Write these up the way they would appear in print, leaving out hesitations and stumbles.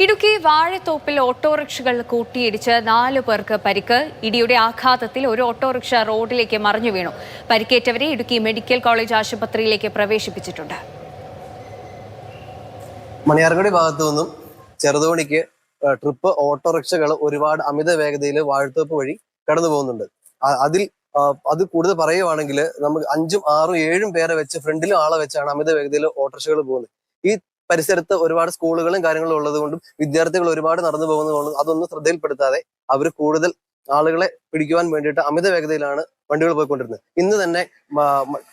ഇടുക്കി വാഴത്തോപ്പിൽ ഓട്ടോറിക്ഷകൾ കൂട്ടിയിടിച്ച് 4 പേർക്ക് പരിക്ക്. ഇടിയുടെ ആഘാതത്തിൽ ഒരു ഓട്ടോറിക്ഷ റോഡിലേക്ക് മറിഞ്ഞു വീണു. പരിക്കേറ്റവരെ ഇടുക്കി മെഡിക്കൽ കോളേജ് ആശുപത്രിയിലേക്ക് പ്രവേശിപ്പിച്ചിട്ടുണ്ട്. മണിയാർക്കുടി ഭാഗത്തു നിന്നും ചെറുതോണിക്ക് ട്രിപ്പ് ഓട്ടോറിക്ഷകൾ ഒരുപാട് അമിത വേഗതയിൽ വാഴത്തോപ്പ് വഴി കടന്നു പോകുന്നുണ്ട്. അത് കൂടുതൽ പറയുവാണെങ്കിൽ നമുക്ക് 5, 6, 7 പേരെ വെച്ച് ഫ്രണ്ടിലും ആളെ വെച്ചാണ് അമിത വേഗതയിൽ ഓട്ടോറിക്ഷകൾ പോകുന്നത്. ഈ പരിസരത്ത് ഒരുപാട് സ്കൂളുകളും കാര്യങ്ങളും ഉള്ളത് കൊണ്ടും വിദ്യാർത്ഥികൾ ഒരുപാട് നടന്നു പോകുന്നതുകൊണ്ടും അതൊന്നും ശ്രദ്ധയിൽപ്പെടുത്താതെ അവർ കൂടുതൽ ആളുകളെ പിടിക്കുവാൻ വേണ്ടിയിട്ട് അമിത വേഗതയിലാണ് വണ്ടികൾ പോയിക്കൊണ്ടിരുന്നത്. ഇന്ന് തന്നെ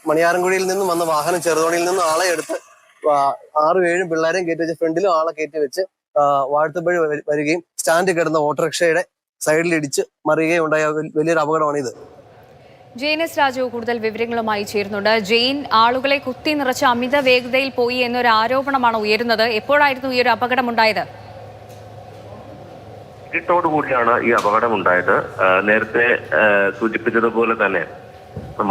മണിയാറൻകുഴിയിൽ നിന്നും വന്ന വാഹനം ചെറുതോണിയിൽ നിന്നും ആളെ എടുത്ത് 6, 7 പിള്ളേരെയും കയറ്റി വെച്ച് ഫ്രണ്ടിലും ആളെ കയറ്റി വെച്ച് വാഴത്തോപ്പുഴ വരികയും സ്റ്റാൻഡിൽ കിടന്ന ഓട്ടോറിക്ഷയുടെ സൈഡിൽ ഇടിച്ച് മറിയുകയും ഉണ്ടായ വലിയൊരു അപകടമാണ് ഇത്. ജെയിൻ എസ് രാജു കൂടുതൽ വിവരങ്ങളുമായി ചേരുന്നുണ്ട്. ജെയിൻ, ആളുകളെ കുത്തി നിറച്ച് അമിത വേഗതയിൽ പോയി എന്നൊരു ആരോപണമാണ് ഉയരുന്നത്. എപ്പോഴായിരുന്നു ഈ ഒരു അപകടമുണ്ടായത്? കൂടിയാണ് ഈ അപകടമുണ്ടായത്. നേരത്തെ സൂചിപ്പിച്ചതുപോലെ തന്നെ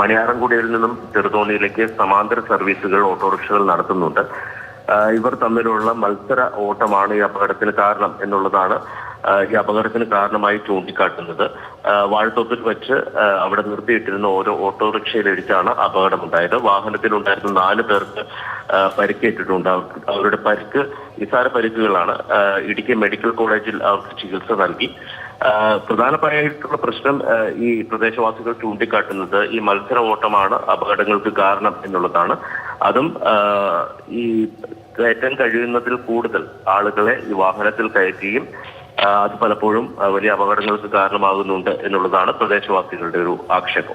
മണിയാറൻകുടിയിൽ നിന്നും ചെറുതോണിയിലേക്ക് സമാന്തര സർവീസുകൾ ഓട്ടോറിക്ഷകൾ നടത്തുന്നുണ്ട്. ഇവർ തമ്മിലുള്ള മത്സര ഓട്ടമാണ് ഈ അപകടത്തിന് കാരണം എന്നുള്ളതാണ് ഈ അപകടത്തിന് കാരണമായി ചൂണ്ടിക്കാട്ടുന്നത്. വാഴത്തോപ്പിൽ വെച്ച് അവിടെ നിർത്തിയിട്ടിരുന്ന ഓരോ ഓട്ടോറിക്ഷയിലിടിച്ചാണ് അപകടമുണ്ടായത്. വാഹനത്തിലുണ്ടായിരുന്ന 4 പേർക്ക് പരിക്കേറ്റിട്ടുണ്ട്. അവരുടെ പരിക്ക് നിസാര പരിക്കുകളാണ്. ഇടുക്കി മെഡിക്കൽ കോളേജിൽ അവർക്ക് ചികിത്സ നൽകി. പ്രധാനമായിട്ടുള്ള പ്രശ്നം ഈ പ്രദേശവാസികൾ ചൂണ്ടിക്കാട്ടുന്നത് ഈ മത്സര ഓട്ടമാണ് അപകടങ്ങൾക്ക് കാരണം എന്നുള്ളതാണ്. അതും ഈ കയറ്റാൻ കഴിയുന്നതിൽ കൂടുതൽ ആളുകളെ ഈ വാഹനത്തിൽ കയറ്റുകയും അത് പലപ്പോഴും വലിയ അപകടങ്ങൾക്ക് കാരണമാകുന്നുണ്ട് എന്നുള്ളതാണ് പ്രദേശവാസികളുടെ ഒരു ആക്ഷേപം.